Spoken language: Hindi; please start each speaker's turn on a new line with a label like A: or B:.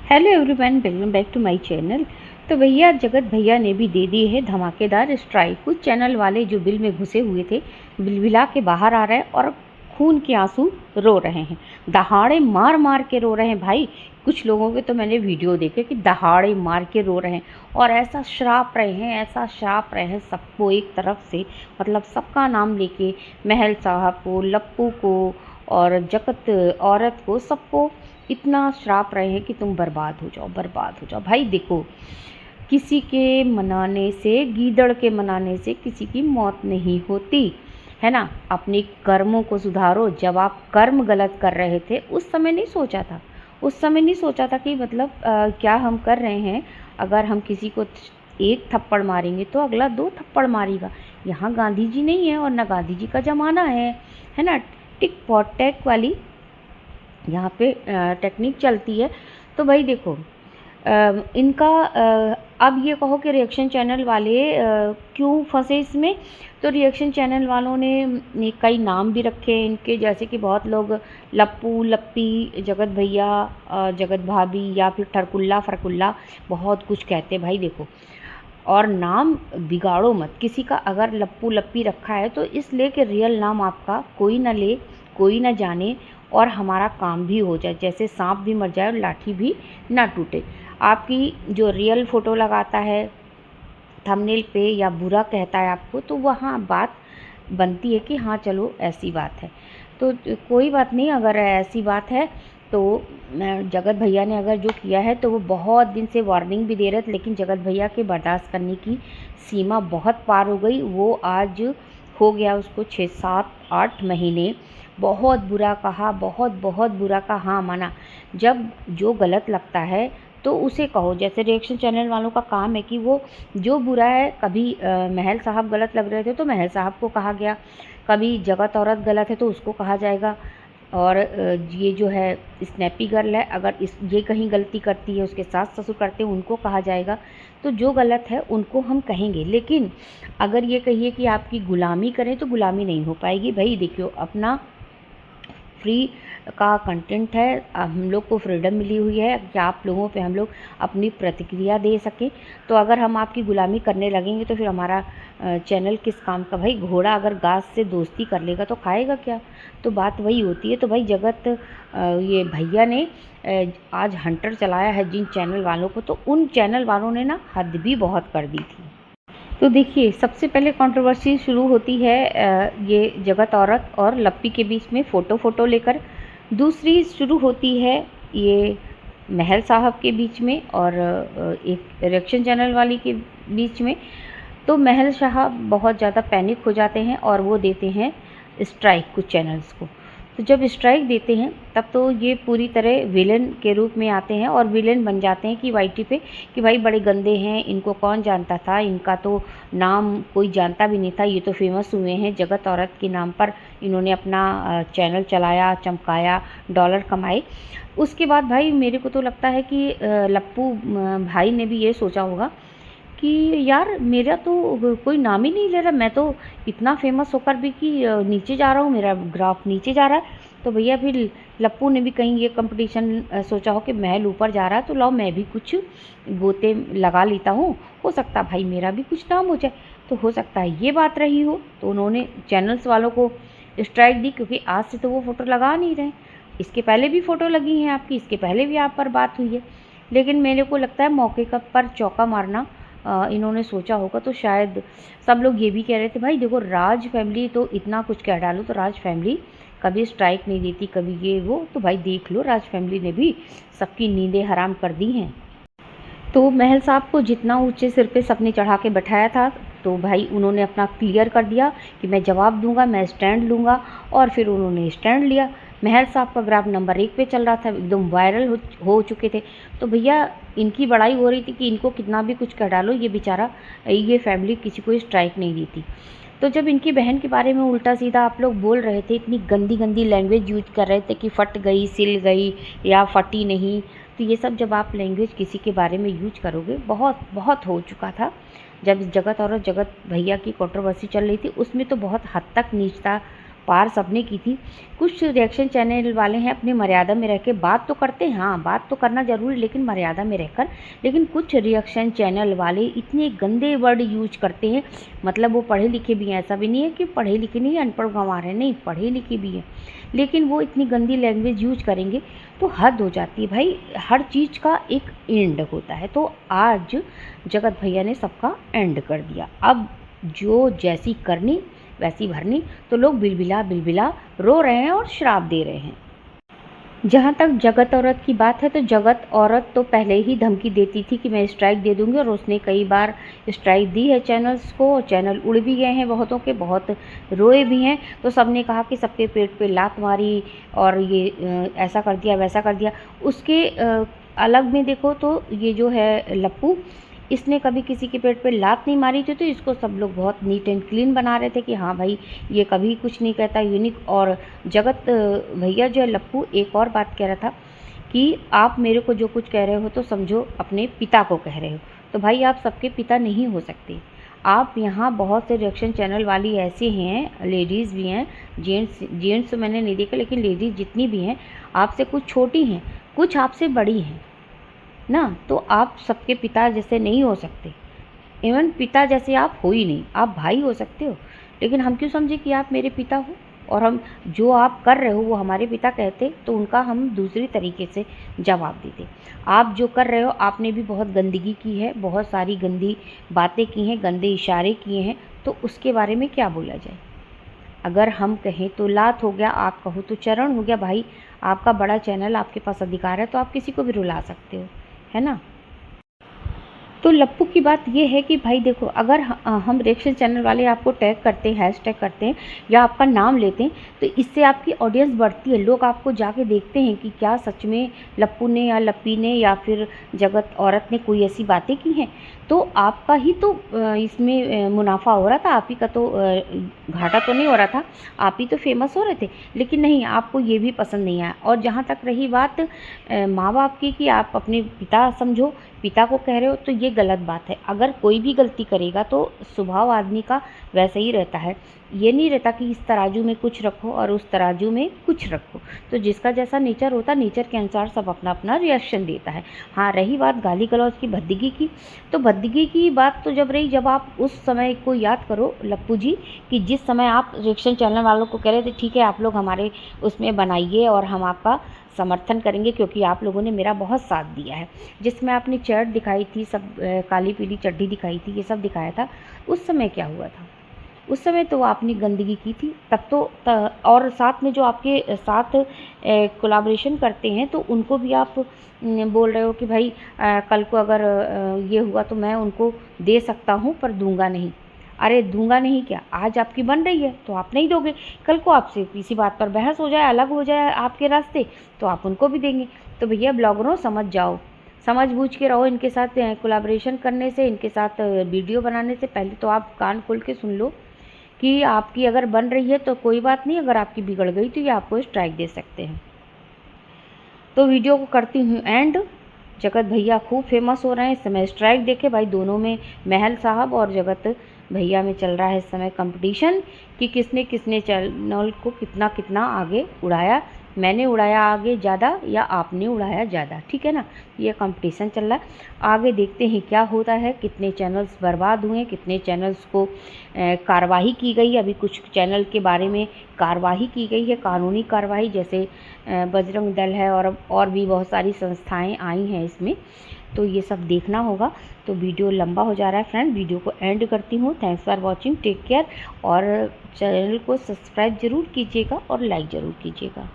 A: Hello everyone, welcome back to my channel. तो भैया जगत भैया ने भी दे दी है धमाकेदार स्ट्राइक। कुछ चैनल वाले जो बिल में घुसे हुए थे बिलबिला के बाहर आ रहे हैं और खून के आंसू रो रहे हैं, दहाड़े मार मार के रो रहे हैं भाई। कुछ लोगों के तो मैंने वीडियो देखे कि दहाड़े मार के रो रहे हैं और ऐसा श्राप रहे हैं, ऐसा श्राप रहे हैं सबको एक तरफ से, मतलब सबका नाम लेके, महल साहब को, लप्पू को और जगत औरत को, सबको इतना श्राप रहे हैं कि तुम बर्बाद हो जाओ, बर्बाद हो जाओ। भाई देखो, किसी के मनाने से, गीदड़ के मनाने से किसी की मौत नहीं होती है ना। अपने कर्मों को सुधारो। जब आप कर्म गलत कर रहे थे उस समय नहीं सोचा था, उस समय नहीं सोचा था कि मतलब क्या हम कर रहे हैं। अगर हम किसी को एक थप्पड़ मारेंगे तो अगला 2 थप्पड़ मारेगा। यहाँ गांधी जी नहीं है और ना गांधी जी का ज़माना है ना। टिक फॉर टैक वाली यहाँ पे टेक्निक चलती है। तो भाई देखो, इनका अब ये कहो कि रिएक्शन चैनल वाले क्यों फंसे इसमें। तो रिएक्शन चैनल वालों ने कई नाम भी रखे हैं इनके, जैसे कि बहुत लोग लप्पू, लप्पी, जगत भैया, जगत भाभी या फिर ठरकुल्ला फरकुल्ला, बहुत कुछ कहते हैं भाई। देखो, और नाम बिगाड़ो मत किसी का। अगर लप्पू लप्पी रखा है तो इसलिए कि रियल नाम आपका कोई ना ले, कोई ना जाने और हमारा काम भी हो जाए। जैसे सांप भी मर जाए और लाठी भी ना टूटे। आपकी जो रियल फ़ोटो लगाता है थंबनेल पे या बुरा कहता है आपको, तो वहाँ बात बनती है कि हाँ चलो ऐसी बात है। तो कोई बात नहीं, अगर ऐसी बात है तो जगत भैया ने अगर जो किया है तो वो बहुत दिन से वार्निंग भी दे रहे थे, लेकिन जगत भैया के बर्दाश्त करने की सीमा बहुत पार हो गई। वो आज हो गया उसको 6-7-8 महीने। बहुत बुरा कहा, बहुत बहुत बुरा कहा। हाँ माना, जब जो गलत लगता है तो उसे कहो। जैसे रिएक्शन चैनल वालों का काम है कि वो जो बुरा है, कभी महल साहब गलत लग रहे थे तो महल साहब को कहा गया, कभी जगत औरत गलत है तो उसको कहा जाएगा, और ये जो है स्नैपी गर्ल है, अगर ये कहीं गलती करती है, उसके सास ससुर करते हैं, उनको कहा जाएगा। तो जो गलत है उनको हम कहेंगे। लेकिन अगर ये कहिए कि आपकी गुलामी करें तो गुलामी नहीं हो पाएगी भाई। देखियो, अपना फ्री का कंटेंट है, हम लोग को फ्रीडम मिली हुई है कि आप लोगों पे हम लोग अपनी प्रतिक्रिया दे सकें। तो अगर हम आपकी गुलामी करने लगेंगे तो फिर हमारा चैनल किस काम का। भाई घोड़ा अगर घास से दोस्ती कर लेगा तो खाएगा क्या। तो बात वही होती है। तो भाई जगत ये भैया ने आज हंटर चलाया है जिन चैनल वालों को, तो उन चैनल वालों ने ना हद भी बहुत कर दी थी। तो देखिए, सबसे पहले कंट्रोवर्सी शुरू होती है ये जगत औरत और लप्पी के बीच में, फ़ोटो लेकर। दूसरी शुरू होती है ये महल साहब के बीच में और एक रिएक्शन चैनल वाली के बीच में। तो महल साहब बहुत ज़्यादा पैनिक हो जाते हैं और वो देते हैं स्ट्राइक कुछ चैनल्स को। तो जब स्ट्राइक देते हैं तब तो ये पूरी तरह विलेन के रूप में आते हैं और विलेन बन जाते हैं कि वाईटी पे, कि भाई बड़े गंदे हैं, इनको कौन जानता था, इनका तो नाम कोई जानता भी नहीं था, ये तो फेमस हुए हैं जगत औरत के नाम पर। इन्होंने अपना चैनल चलाया, चमकाया, डॉलर कमाए। उसके बाद भाई मेरे को तो लगता है कि लप्पू भाई ने भी ये सोचा होगा कि यार मेरा तो कोई नाम ही नहीं ले रहा, मैं तो इतना फेमस होकर भी कि नीचे जा रहा हूँ, मेरा ग्राफ नीचे जा रहा है। तो भैया फिर लप्पू ने भी कहीं ये कंपटीशन सोचा हो कि महल ऊपर जा रहा है तो लाओ मैं भी कुछ गोते लगा लेता हूँ, हो सकता भाई मेरा भी कुछ नाम हो जाए। तो हो सकता है ये बात रही हो। तो उन्होंने चैनल्स वालों को स्ट्राइक दी, क्योंकि आज से तो वो फ़ोटो लगा नहीं रहे। इसके पहले भी फ़ोटो लगी हैं आपकी, इसके पहले भी आप पर बात हुई है। लेकिन मेरे को लगता है मौके का पर चौका मारना इन्होंने सोचा होगा। तो शायद सब लोग ये भी कह रहे थे, भाई देखो राज फैमिली तो इतना कुछ कह डालो तो राज फैमिली कभी स्ट्राइक नहीं देती, कभी ये वो। तो भाई देख लो, राज फैमिली ने भी सबकी नींदें हराम कर दी हैं। तो महल साहब को जितना ऊंचे सिर पे सबने चढ़ा के बैठाया था, तो भाई उन्होंने अपना क्लियर कर दिया कि मैं जवाब दूंगा, मैं स्टैंड लूँगा। और फिर उन्होंने स्टैंड लिया। महल साहब का ग्राफ नंबर 1 पे चल रहा था, एकदम वायरल हो चुके थे। तो भैया इनकी बड़ाई हो रही थी कि इनको कितना भी कुछ कह डालो, ये बेचारा, ये फैमिली किसी को स्ट्राइक नहीं देती। तो जब इनकी बहन के बारे में उल्टा सीधा आप लोग बोल रहे थे, इतनी गंदी गंदी लैंग्वेज यूज कर रहे थे कि फट गई, सिल गई या फटी नहीं, तो ये सब जब आप लैंग्वेज किसी के बारे में यूज करोगे, बहुत बहुत हो चुका था। जब जगत और जगत भैया की कंट्रोवर्सी चल रही थी उसमें तो बहुत हद तक नीचता पार सबने की थी। कुछ रिएक्शन चैनल वाले हैं अपनी मर्यादा में रह के बात तो करते हैं, हाँ बात तो करना ज़रूरी, लेकिन मर्यादा में रहकर। लेकिन कुछ रिएक्शन चैनल वाले इतने गंदे वर्ड यूज करते हैं, मतलब वो पढ़े लिखे भी हैं, ऐसा भी नहीं है कि पढ़े लिखे नहीं, अनपढ़ गंवार हैं, नहीं पढ़े लिखे भी हैं, लेकिन वो इतनी गंदी लैंग्वेज यूज करेंगे तो हद हो जाती है भाई। हर चीज़ का एक एंड होता है, तो आज जगत भैया ने सबका एंड कर दिया। अब जो जैसी करनी वैसी भरनी, तो लोग बिलबिला बिलबिला रो रहे हैं और श्राप दे रहे हैं। जहाँ तक जगत औरत की बात है, तो जगत औरत तो पहले ही धमकी देती थी कि मैं स्ट्राइक दे दूंगी, और उसने कई बार स्ट्राइक दी है चैनल्स को। चैनल उड़ भी गए हैं बहुतों के, बहुत रोए भी हैं। तो सबने कहा कि सबके पेट पे लात मारी और ये ऐसा कर दिया वैसा कर दिया। उसके अलग में देखो तो ये जो है लप्पू, इसने कभी किसी के पेट पे लात नहीं मारी थी, तो इसको सब लोग बहुत नीट एंड क्लीन बना रहे थे कि हाँ भाई ये कभी कुछ नहीं कहता, यूनिक। और जगत भैया जो है लप्पू एक और बात कह रहा था कि आप मेरे को जो कुछ कह रहे हो तो समझो अपने पिता को कह रहे हो। तो भाई आप सबके पिता नहीं हो सकते। आप यहाँ बहुत से रिएक्शन चैनल वाली ऐसे हैं, लेडीज़ भी हैं, जेंट्स तो मैंने नहीं देखा, लेकिन लेडीज़ जितनी भी हैं आपसे कुछ छोटी हैं, कुछ आपसे बड़ी हैं ना, तो आप सबके पिता जैसे नहीं हो सकते। इवन पिता जैसे आप हो ही नहीं, आप भाई हो सकते हो, लेकिन हम क्यों समझे कि आप मेरे पिता हो, और हम जो आप कर रहे हो वो हमारे पिता कहते तो उनका हम दूसरी तरीके से जवाब देते। आप जो कर रहे हो आपने भी बहुत गंदगी की है, बहुत सारी गंदी बातें की हैं, गंदे इशारे किए हैं, तो उसके बारे में क्या बोला जाए। अगर हम कहें तो लात हो गया, आप कहो तो चरण हो गया। भाई आपका बड़ा चैनल, आपके पास अधिकार है, तो आप किसी को भी रुला सकते हो, है ना। तो लप्पू की बात ये है कि भाई देखो, अगर हम रिएक्शन चैनल वाले आपको टैग करते हैं, हैशटैग करते हैं या आपका नाम लेते हैं, तो इससे आपकी ऑडियंस बढ़ती है। लोग आपको जाके देखते हैं कि क्या सच में लप्पू ने या लप्पी ने या फिर जगत औरत ने कोई ऐसी बातें की हैं। तो आपका ही तो इसमें मुनाफा हो रहा था, आप ही का तो घाटा तो नहीं हो रहा था, आप ही तो फेमस हो रहे थे। लेकिन नहीं, आपको ये भी पसंद नहीं आया। और जहाँ तक रही बात माँ बाप की कि आप अपने पिता समझो, पिता को कह रहे हो, तो ये गलत बात है। अगर कोई भी गलती करेगा तो स्वभाव आदमी का वैसे ही रहता है, ये नहीं रहता कि इस तराजू में कुछ रखो और उस तराजू में कुछ रखो। तो जिसका जैसा नेचर होता है, नेचर के अनुसार सब अपना अपना रिएक्शन देता है। हाँ, रही बात गाली गलौज की, भद्दगी की, तो भद्दगी की बात तो जब रही, जब आप उस समय को याद करो लप्पू जी, कि जिस समय आप रिएक्शन चैनल वालों को कह रहे थे ठीक है आप लोग हमारे उसमें बनाइए और हम आपका समर्थन करेंगे क्योंकि आप लोगों ने मेरा बहुत साथ दिया है। जिसमें आपने शर्ट दिखाई थी, सब काली पीली चड्डी दिखाई थी, ये सब दिखाया था। उस समय क्या हुआ था? उस समय तो आपने गंदगी की थी। तब तो और साथ में जो आपके साथ कोलैबोरेशन करते हैं, तो उनको भी आप बोल रहे हो कि भाई कल को अगर ये हुआ तो मैं उनको दे सकता हूँ पर दूंगा नहीं। अरे दूंगा नहीं क्या, आज आपकी बन रही है तो आप नहीं दोगे, कल को आपसे किसी बात पर बहस हो जाए, अलग हो जाए आपके रास्ते, तो आप उनको भी देंगे। तो भैया ब्लॉगरों समझ जाओ, समझ बूझ के रहो। इनके साथ कोलैबोरेशन करने से, इनके साथ वीडियो बनाने से पहले तो आप कान खोल के सुन लो कि आपकी अगर बन रही है तो कोई बात नहीं, अगर आपकी बिगड़ गई तो ये आपको स्ट्राइक दे सकते हैं। तो वीडियो को करती हूँ एंड। जगत भैया खूब फेमस हो रहे हैं इस समय, स्ट्राइक देखे भाई दोनों में, महल साहब और जगत भैया में चल रहा है इस समय कंपटीशन कि किसने किसने चैनल को कितना कितना आगे उड़ाया। मैंने उड़ाया आगे ज़्यादा या आपने उड़ाया ज़्यादा, ठीक है ना। ये कंपटीशन चल रहा है, आगे देखते हैं क्या होता है। कितने चैनल्स बर्बाद हुए, कितने चैनल्स को कार्रवाई की गई। अभी कुछ चैनल के बारे में कार्रवाई की गई है, कानूनी कार्रवाई, जैसे बजरंग दल है और भी बहुत सारी संस्थाएं आई हैं इसमें। तो ये सब देखना होगा। तो वीडियो लंबा हो जा रहा है फ्रेंड, वीडियो को एंड करती हूँ। Thanks for watching, take care, और चैनल को सब्सक्राइब ज़रूर कीजिएगा और लाइक ज़रूर कीजिएगा।